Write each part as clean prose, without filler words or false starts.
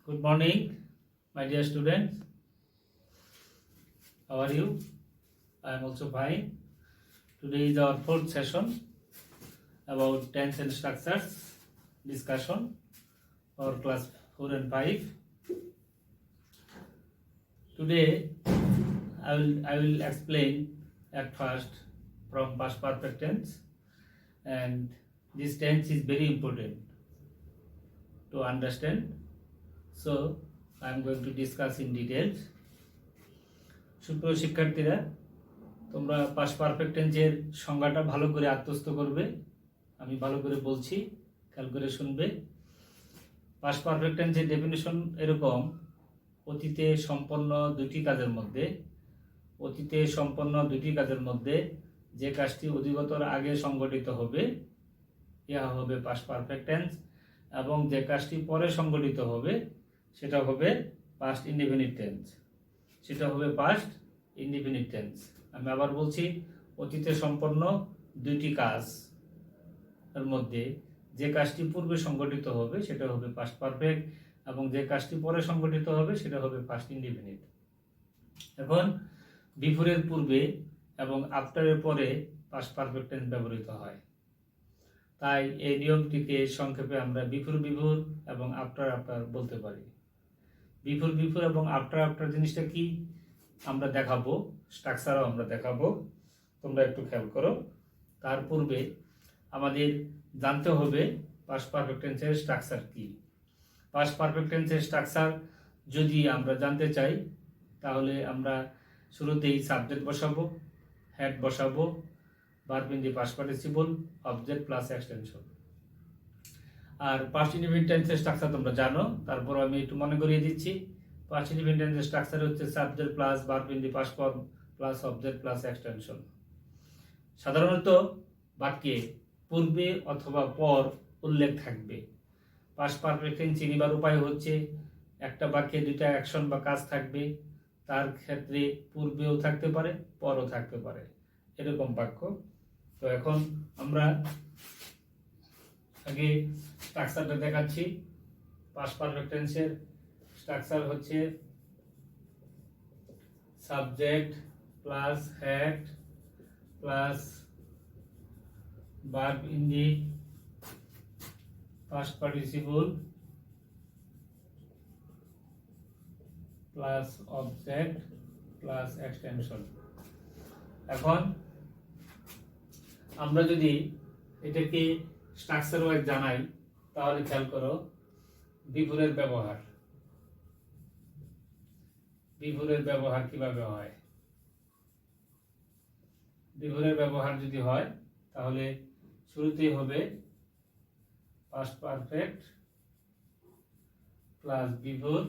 Good morning, my dear students. How are you? I am also fine. Today is our fourth session about tense and structures discussion for class 4 and 5. Today I will explain at first from past perfect tense, and this tense is very important to understand. So I am going to discuss in details. সুপ্রিয় শিক্ষার্থীরা, তোমরা past perfect টেন্সের সংজ্ঞাটা ভালো করে আত্মস্থ করবে। আমি ভালো করে বলছি, খেয়াল করে শুনবে। পাস্ট পারফেক্ট টেন্সের ডেফিনিশন এরকম: অতীতে সম্পন্ন দুটি কাজের মধ্যে যে কাজটি অধিকতর আগে সংঘটিত হবে ইহা হবে পাস্ট পারফেক্ট টেন্স, এবং যে কাজটি পরে সংঘটিত হবে সেটা হবে পাস্ট ইনডিফিনিট টেন্স। আমি আবার বলছি, অতীতে সম্পন্ন দুইটি কাজ এর মধ্যে যে কাজটি পূর্বে সংঘটিত হবে সেটা হবে পাস্ট পারফেক্ট, এবং যে কাজটি পরে সংঘটিত হবে সেটা হবে পাস্ট ইনডিফিনিট। এখন বিফোরের পূর্বে এবং আফটারের পরে পাস্ট পারফেক্ট টেন্স ব্যবহৃত হয়, তাই এই নিয়মটিকে সংক্ষেপে আমরা বিফোর এবং আফটার বলতে পারি। বিফোর এবং আফটার জিনিসটা কি আমরা দেখাবো, স্ট্রাকচারও আমরা দেখাবো, তোমরা একটু খেয়াল করো। তার পূর্বে আমাদের জানতে হবে পাস্ট পারফেক্ট টেন্সের স্ট্রাকচার কি। পাস্ট পারফেক্ট টেন্সের স্ট্রাকচার যদি আমরা জানতে চাই, তাহলে আমরা শুরুতেই সাবজেক্ট বসাবো, হেড বসাবো, verb in the past participle, object plus extension. আর পাস্ট ইনডিফিনিট টেন্সের স্ট্রাকচার তোমরা জানো, তারপর আমি একটু মনে করিয়ে দিচ্ছি। পাস্ট ইনডিফিনিট টেন্সের স্ট্রাকচার হচ্ছে subject plus verb in the past form plus object plus extension. সাধারণত বাক্যে পূর্বে অথবা পর উল্লেখ থাকবে। পাস্ট পারফেক্ট টেন্স চিনিবার উপায় হচ্ছে, একটা বাক্যে দুইটা অ্যাকশন বা কাজ থাকবে, তার ক্ষেত্রে পূর্বেও থাকতে পারে, পরও থাকতে পারে, এরকম বাক্য। তো এখন আমরা আগে স্ট্রাকচারটা দেখাচ্ছি। পাস্ট পারফেক্ট টেন্সের স্ট্রাকচার হচ্ছে subject plus had plus verb in the past participle plus object plus extension. এখন আমরা যদি এটাকে স্ট্রাকচার ওয়াইজ জানাই, তাহলে খেয়াল করো বিফোরের ব্যবহার কিভাবে হয়। বিফোরের ব্যবহার যদি হয়, তাহলে শুরুতেই হবে past perfect plus before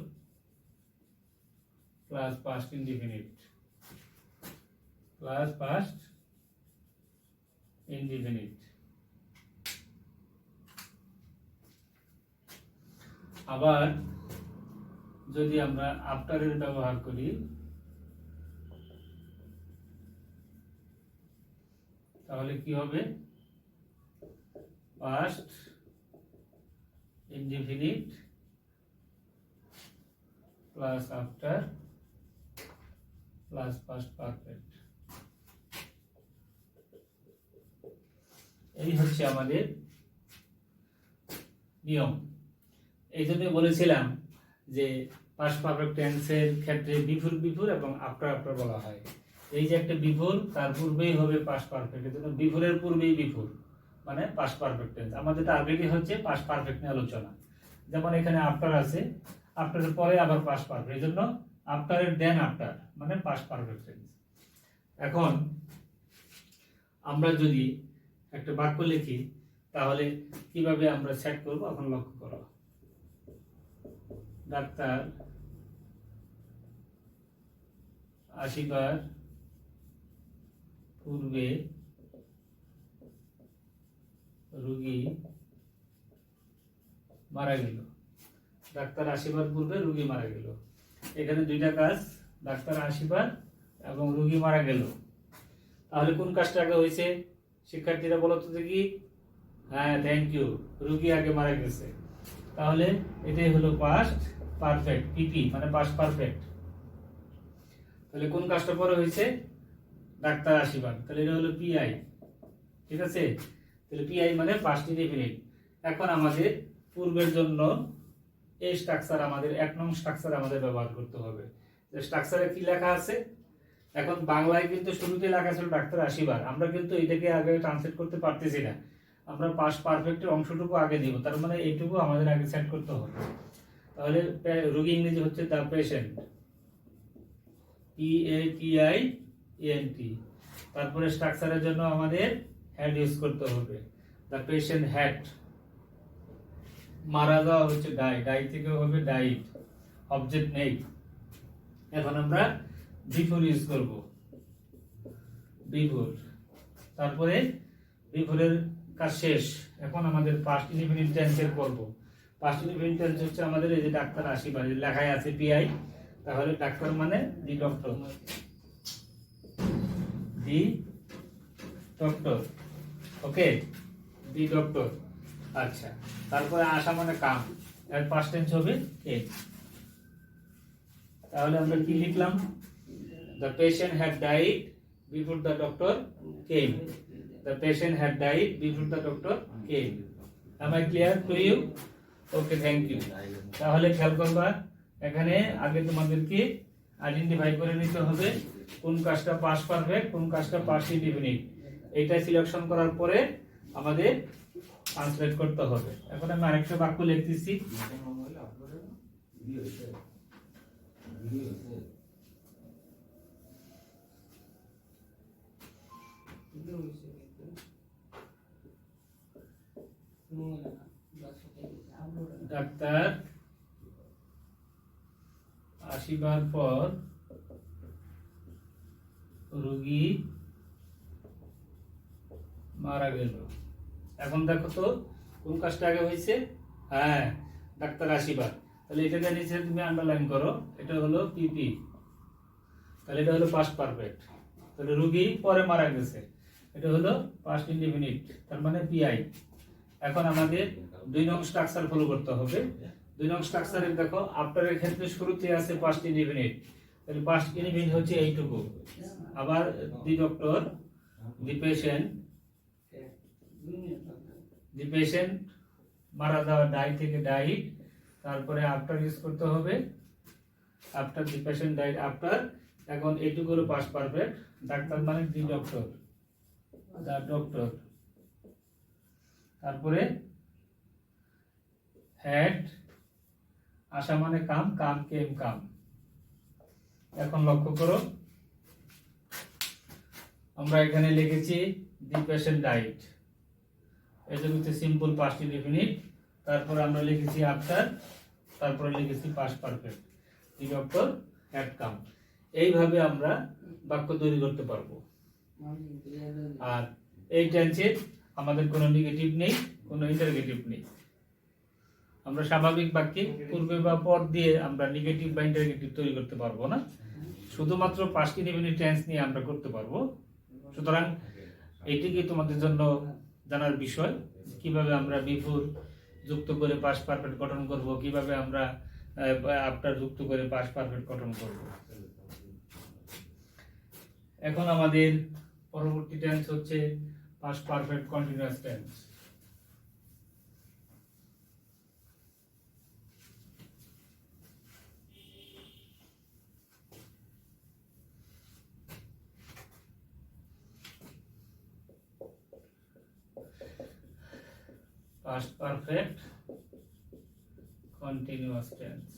plus past indefinite plus past indefinite. আবার যদি আমরা আফটারের ব্যবহার করি, তাহলে কি হবে? Past indefinite plus after plus past perfect. এই হচ্ছে আমাদের নিয়ম। এই জন্য বলেছিলাম যে পাস্ট পারফেক্ট টেন্সের ক্ষেত্রে বিফোর এবং আফটার বলা হয়। এই যে একটা বিফোর, তার পূর্বেই হবে পাস্ট পারফেক্ট, এর জন্য বিফোরের পূর্বেই বিফোর মানে পাস্ট পারফেক্ট টেন্স। আমাদের টার্গেটই হচ্ছে পাস্ট পারফেক্ট নিয়ে আলোচনা। যেমন এখানে আফটার আছে, আফটারের পরে আবার পাস্ট পারফেক্ট, এই জন্য আফটারের দেন আফটার মানে পাস্ট পারফেক্ট টেন্স। এখন আমরা যদি একটা বাক্য লিখি, তাহলে কিভাবে আমরা সেট করব এখন লক্ষ্য করো। ডাক্তার আসিবার পূর্বে রোগী মারা গেল। ডাক্তার আসিবার পূর্বে রোগী মারা গেল। এখানে দুইটা কাজ, ডাক্তার আসিবার এবং রোগী মারা গেল। তাহলে কোন কাজটা আগে হয়েছে শিক্ষার্থীরা বলো তো দেখি? হ্যাঁ, থ্যাংক ইউ, রোগী আগে মারা গেছে। তাহলে এটাই হলো পাস্ট পারফেক্ট, পিপি মানে পাস্ট পারফেক্ট। তাহলে কোন কাজটা পরে হয়েছে? ডাক্তার আসিবার, তাহলে এটা হলো পিআই। ঠিক আছে, তাহলে পিআই মানে পাস্ট ইনডিফিনিট। এখন আমাদের পূর্বের জন্য এই স্ট্রাকচার, আমাদের 1 নং স্ট্রাকচার আমাদের ব্যবহার করতে হবে। যে স্ট্রাকচারে কি লেখা আছে, এখন বাংলায় কিন্তু শুরুতে লেখা ছিল ডাক্তার আসিবার, আমরা কিন্তু এটাকে আগে ট্রান্সলেট করতে পারতেছি না, আমরা পাস্ট পারফেক্টের অংশটুকু আগে দিব, তার মানে এইটুকু আমাদের আগে সেট করতে হবে। তাহলে রোগী ইংরেজি হচ্ছে দ্য পেশেন্ট, PATIENT। তারপরে স্ট্রাকচারের জন্য আমাদের হ্যাড ইউজ করতে হবে, দ্য পেশেন্ট হ্যাড। মারা যাওয়া হচ্ছে ডাই, ডাই থেকে হবে ডাইড, অবজেক্ট নেই। এখন আমরা বিফোর ইউজ করব, বিফোর। তারপরে বিফোরের কাজ শেষ, এখন আমাদের পাস্ট ইনডিফিনিট টেন্সের করব। পাস্ট ইনডিফিনিট টেন্স হচ্ছে আমাদের এই যে ডাক্তার আসিবার, লেখায় আছে পিআই, তাহলে ডাক্তার মানে the doctor, the doctor. Okay, the doctor. আচ্ছা, তারপরে আসা মানে কাম, এর পাস্ট টেন্স হবে কেম। তাহলে আমরা কি লিখলাম? The patient had died before the doctor came. The patient had died before the doctor came. Am I clear to you? Okay, thank you. তাহলে খেয়াল করবা, এখানে আগে তোমাদেরকে আইডেন্টিফাই করে নিতে হবে কোন কাজটা পাস্ট পারফেক্ট, কোন কাজটা পাস্ট ইনডিফিনিট। এটা সিলেকশন করার পরে আমাদের ট্রান্সলেট করতে হবে। এখন আমি আরেকটা বাক্য লিখতেছি। ডাক্তার আসিবার পর রোগী মারা গেল। এখন দেখো তো কোন কাজটা আগে হয়েছে? হ্যাঁ, ডাক্তার আসিবার। তাহলে এটাকে নিচে তুমি আন্ডারলাইন করো, এটা হলো পিপি, তাহলে এটা হলো পাস্ট পারফেক্ট। তাহলে রোগী পরে মারা গেছে, এটা হলো পাস্ট ইনডিফিনিট, তার মানে পিআই। এখন আমাদের 2 নং স্ট্রাকচার ফলো করতে হবে। 2 নং স্ট্রাকচারে দেখো আফটারের ক্ষেত্রে শুরুতে আছে পাস্ট ইনডিফিনিট, তাহলে পাস্ট ইনডিফিনিট হচ্ছে এইটুকু। আবার দি ডক্টর, দি পেশেন্ট মারা যাওয়া, ডাই থেকে ডাইড, তারপরে আফটার ইউজ করতে হবে, after the patient died after. এখন এইটুকু হলো পাস্ট পারফেক্ট, ডাক্তার মানে দি ডক্টর, দা ডক্টর। তারপরে হ্যাড, আসা মানে কাম, কাম কেম কাম। এখন লক্ষ্য করো, আমরা এখানে লিখেছি দি পেশেন্ট ডাইড, এটা হচ্ছে সিম্পল পাস্ট ইনডিফিনিট। তারপরে আমরা লিখেছি আফটার, তারপরে লিখেছি past perfect, the doctor had come. এইভাবে আমরা বাক্য তৈরি করতে পারবো। আর এই টেন্সের আমাদের কোনো নেগেটিভ নেই, কোনো ইন্টারগেটিভ নেই। আমরা স্বাভাবিক বাক্যে পূর্বে বা পর দিয়ে আমরা নেগেটিভ বা ইন্টারগেটিভ তৈরি করতে পারবো না, শুধুমাত্র পাস্ট ইনডিফিনিট টেন্স নিয়ে আমরা করতে পারবো। সুতরাং এটিকে তোমাদের জন্য জানার বিষয়, কিভাবে আমরা বিফোর যুক্ত করে পাস্ট পারফেক্ট গঠন করব, কিভাবে আমরা আফটার যুক্ত করে পাস্ট পারফেক্ট গঠন করব। এখন আমাদের পরবর্তী টেন্স হচ্ছে past perfect continuous tense. Past perfect continuous tense.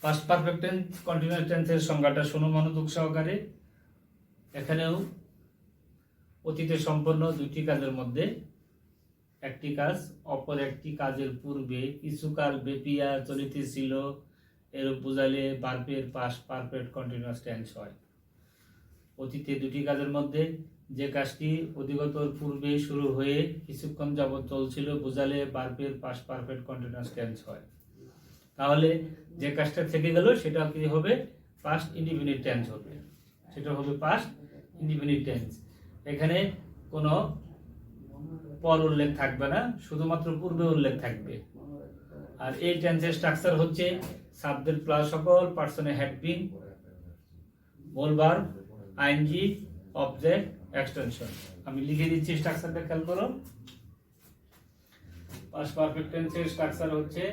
Past perfect tense continuous tense এর সংজ্ঞাটা শোনো মনোযোগ সহকারে। এখানেও অতীতে সম্পন্ন দুটি কাজের মধ্যে একটি কাজ অপর একটি কাজের পূর্বে কিছুকাল ব্যাপিয়া চলিতেছিল, এরূপ বুঝাইলে ভার্বের পাস্ট পারফেক্ট কন্টিনিউয়াস টেন্স হয়। অতীতে দুটি কাজের মধ্যে যে কাজটি অধিগতর পূর্বে শুরু হয়ে কিছুক্ষণ যাবত চলছিল বুঝালে ভার্বের পাস্ট পারফেক্ট কন্টিনিউয়াস টেন্স হয়। তাহলে যে কাজটা থেকে গেল সেটা কি হবে? পাস্ট ইনডিফিনিট টেন্স হবে, সেটা হবে পাস্ট ইনডিফিনিট টেন্স। এখানে কোনো পর উল্লেখ থাকবে না, শুধুমাত্র পূর্বে উল্লেখ থাকবে। আর এই টেন্সের স্ট্রাকচার হচ্ছে সাবজেক্ট প্লাস সকল পার্সনে হ্যাড বিন, মূল ভার্ব, আইএনজি, অবজেক্ট, এক্সটেনশন। আমি লিখে দিচ্ছি স্ট্রাকচারটা, খেয়াল করো। পাস্ট পারফেক্ট টেন্সের স্ট্রাকচার হচ্ছে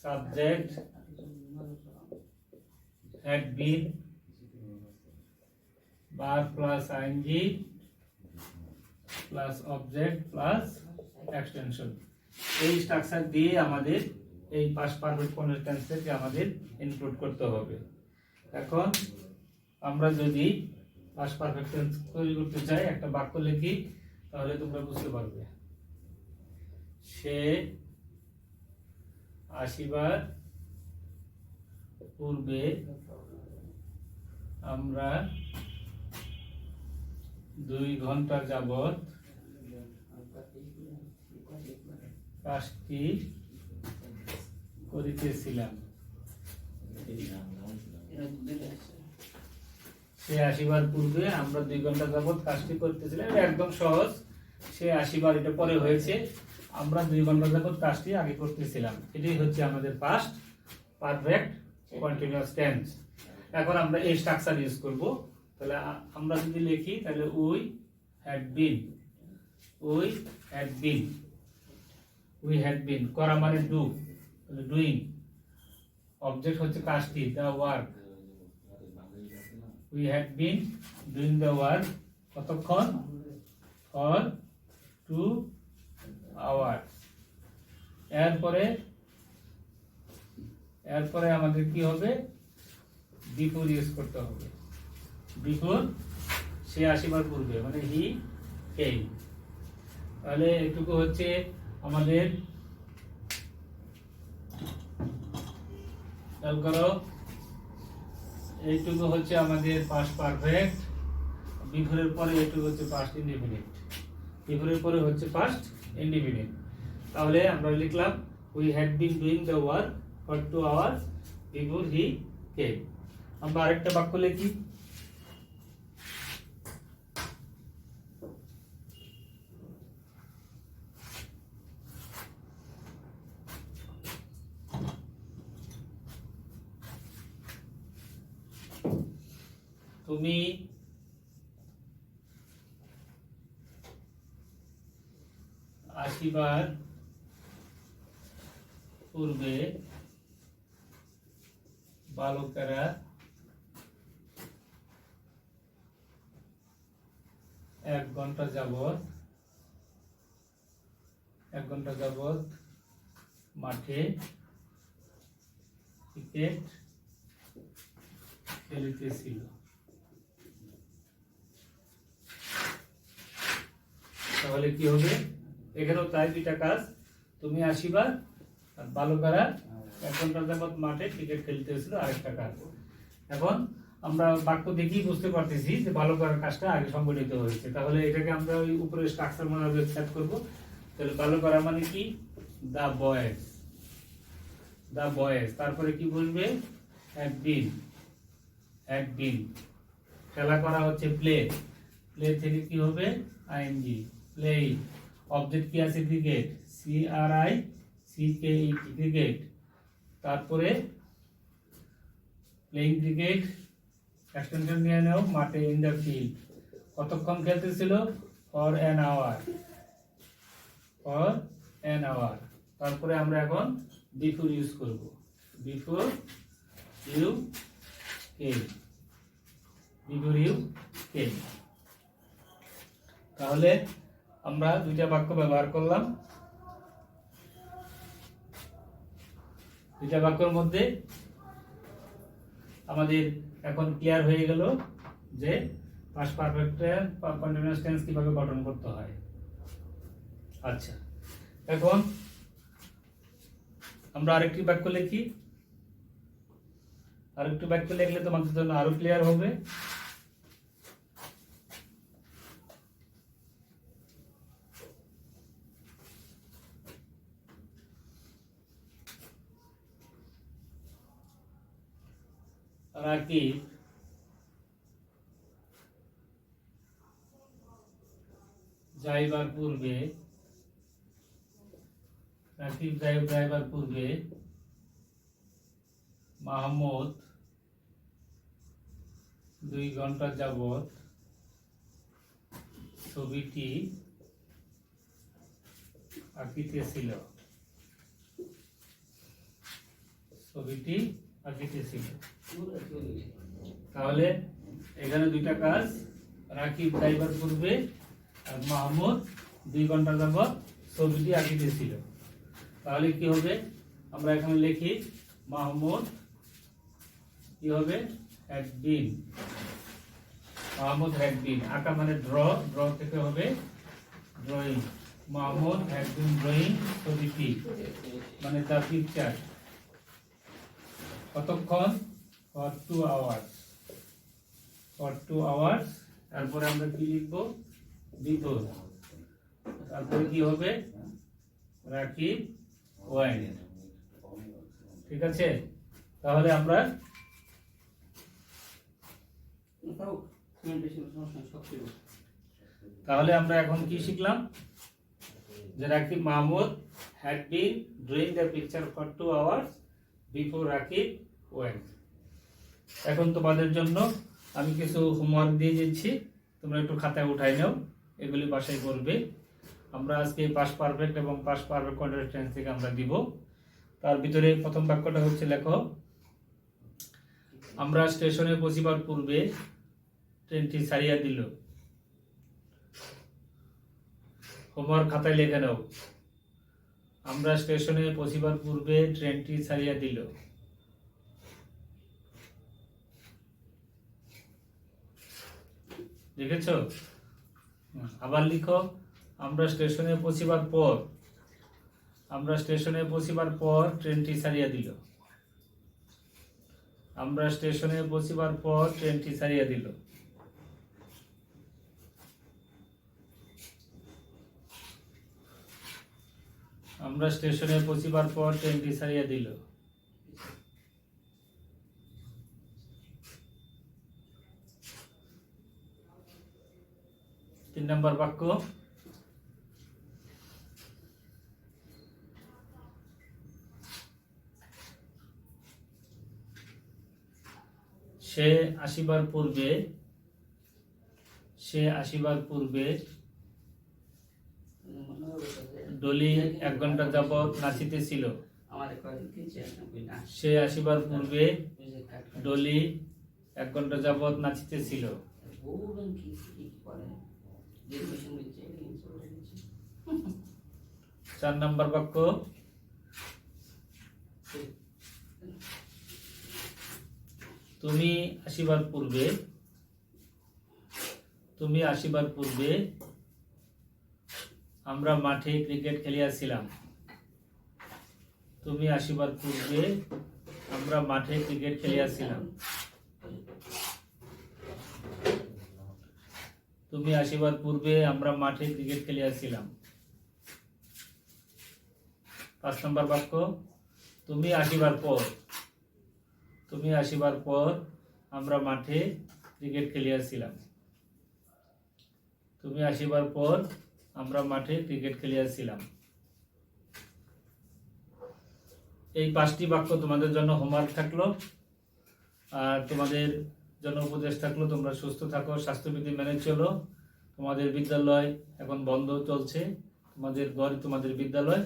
subject had been, verb plus ing plus object plus extension। এই স্ট্রাকচার দিয়ে আমাদের এই পাস্ট পারফেক্ট টেন্সকে আমাদের ইনক্লুড করতে হবে। এখন আমরা যদি পাস্ট পারফেক্ট টেন্স তৈরি করতে চাই, একটা বাক্য লিখি, তাহলে তোমরা বুঝতে পারবে। সে আসিবার পূর্বে আমরা 2 ঘন্টা যাবত কাজটি করিতেছিলাম। সে আসিবার পূর্বে আমরা 2 ঘন্টা যাবত কাজটি করতেছিলাম। এটা একদম সহজ। সে আসিবার, এটা পরে হয়েছে, আমরা 2 ঘন্টা যাবত কাজটি আগে করতেছিলাম। এটাই হচ্ছে আমাদের পাস্ট পারফেক্ট কন্টিনিউয়াস টেন্স। এখন আমরা এই স্ট্রাকচার ইউজ করব। তাহলে আমরা যদি লিখি, তাহলে we had been, we had been, we had been করা মানে ডু, তাহলে ডুইং। অবজেক্ট হচ্ছে কাজটি, the work. We had been doing the work কতক্ষণ? For 2 hours. এরপরে আমাদের কি হবে? বিফোর ইউজ করতে হবে। বিফোর, সে আসিবার পূর্বে, মানে হি কেম। তাহলে এটুকু হচ্ছে আমাদের, খেয়াল করো, এইটুকু হচ্ছে আমাদের পাস্ট পারফেক্ট। বিফোরের পরে এইটুকু হচ্ছে পাস্ট ইনডিফিনিট, বিফোরের পরে হচ্ছে পাস্ট ইনডিফিনিট। তাহলে আমরা লিখলাম we had been doing the work for 2 hours before he came. আমরা আরেকটা বাক্য লিখি। তুমি আসিবার পূর্বে বালকেরা 1 ঘন্টা যাবত মাঠে ক্রিকেট খেলিতেছিল। তাহলে কি হবে? এখানেও তাই 2টা কাজ, তুমি আসিবার আর বালকেরা 1 ঘন্টা যাবত মাঠে ক্রিকেট খেলতেছিল, আরেকটা কাজ। এখন আমরা বাক্য দেখেই বুঝতে পারতেছি যে বালকের কাজটা আগে সংগঠিত হয়েছে। তাহলে এটাকে আমরা ওই উপরে স্ট্রাকচার মনে সেট করব। তাহলে বালকেরা মানে কি? দা বয়েজ, দা বয়েজ। তারপরে কি বলবে? Had been, had been. খেলা করা হচ্ছে প্লে, প্লে থেকে কি হবে? ING, playing. অবজেক্ট কি আছে? Cricket, CRICKET, cricket. তারপরে প্লেইং ক্রিকেট, এক্সটেনশন নিয়ে নাও, মাঠে, ইন দ্য ফিল্ড। কতক্ষণ খেলতেছিল? For an hour, for an hour. তারপরে আমরা এখন বিফোর ইউজ করব। Before you came, before you came. তাহলে আমরা 2টা বাক্য ব্যবহার করলাম। 2টা বাক্যের মধ্যে আমাদের এখন ক্লিয়ার হয়ে গেল যে পাস্ট পারফেক্ট কন্টিনিউয়াস টেন্স কিভাবে গঠন করতে হয়। আচ্ছা, এখন আমরা আরেকটি বাক্য লিখি। আরেকটি বাক্য লিখলে তোমাদের জন্য আরো ক্লিয়ার হবে। রাকিব যাইবার পূর্বে, রাকিব যাইবার পূর্বে মাহমুদ 2 ঘন্টা যাবত ছবিটি আঁকিতেছিল। তাহলে এখানে দুইটা কাজ, রাকিব যাইবার পূর্বে আর মাহমুদ 2 ঘন্টা যাবত ছবিটি আঁকিতেছিল। তাহলে কি হবে, আমরা এখানে লিখি মাহমুদ কি হবে, had been. Mahmud had been, আঁকা মানে ড্র থেকে হবে drawing. Mahmud had been drawing ছবিটি, মানে দ্য পিকচার। কতক্ষণ? For 2 hours. তারপরে আমরা কি লিখবো, বিফোর। তারপরে কি হবে, রাকিব ওয়েন্ট। ঠিক আছে, তাহলে আমরা এখন কি শিখলাম, যে Rakib Mahmud had been drawing the picture for 2 hours before Rakib went। এখন তোমাদের জন্য আমি কিছু হোমওয়ার্ক দিয়ে দিচ্ছি, তোমরা একটু খাতায় উঠাই নাও, এগুলি বাসায় করবে। আমরা আজকে পাস্ট পারফেক্ট এবং পাস্ট পারফেক্ট কন্টিনিউয়াস টেন্স থেকে আমরা দিব। তার ভিতরে প্রথম বাক্যটা হচ্ছে, লেখো আমরা স্টেশনে পৌঁছিবার পূর্বে ট্রেনটি ছাড়িয়া দিল। হোমওয়ার্ক খাতায় লিখে নাও, আমরা স্টেশনে পৌঁছিবার পূর্বে ট্রেনটি ছাড়িয়া দিল। লিখেছ? আবার লিখো, আমরা স্টেশনে পৌঁছিবার পর ট্রেনটি ছাড়িয়া দিল। আমরা স্টেশনে পৌঁছিবার পর ট্রেনটি ছাড়িয়া দিল। আমরা স্টেশনে পৌঁছিবার পর ট্রেনটি ছাড়িয়া দিল। 3 নম্বর বাক্য, সে আসিবার পূর্বে ডলি 1 ঘন্টা যাবত নাচিতেছিল। সে আসিবার পূর্বে ডলি 1 ঘন্টা যাবত নাচিতেছিল। 4 নম্বর বাক্য, তুমি আসিবার পূর্বে আমরা মাঠে ক্রিকেট খেলিয়াছিলাম। তুমি আসিবার পূর্বে আমরা মাঠে ক্রিকেট খেলিয়াছিলাম। তুমি আসিবার পূর্বে আমরা মাঠে ক্রিকেট খেলিয়াছিলাম। 5 নম্বর বাক্য, তুমি আসিবার পর আমরা মাঠে ক্রিকেট খেলিয়াছিলাম। তুমি আসিবার পর আমরা মাঠে ক্রিকেট খেলিয়াছিলাম। এই 5টি বাক্য তোমাদের জন্য হোমওয়ার্ক থাকলো, আর তোমাদের জন্য উপদেশ থাকলো, তোমরা সুস্থ থাকো, স্বাস্থ্যবিধি মেনে চলো। তোমাদের বিদ্যালয় এখন বন্ধ চলছে, তোমাদের ঘর তোমাদের বিদ্যালয়।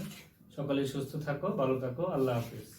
সকলে সুস্থ থাকো, ভালো থাকো, আল্লাহ হাফেজ।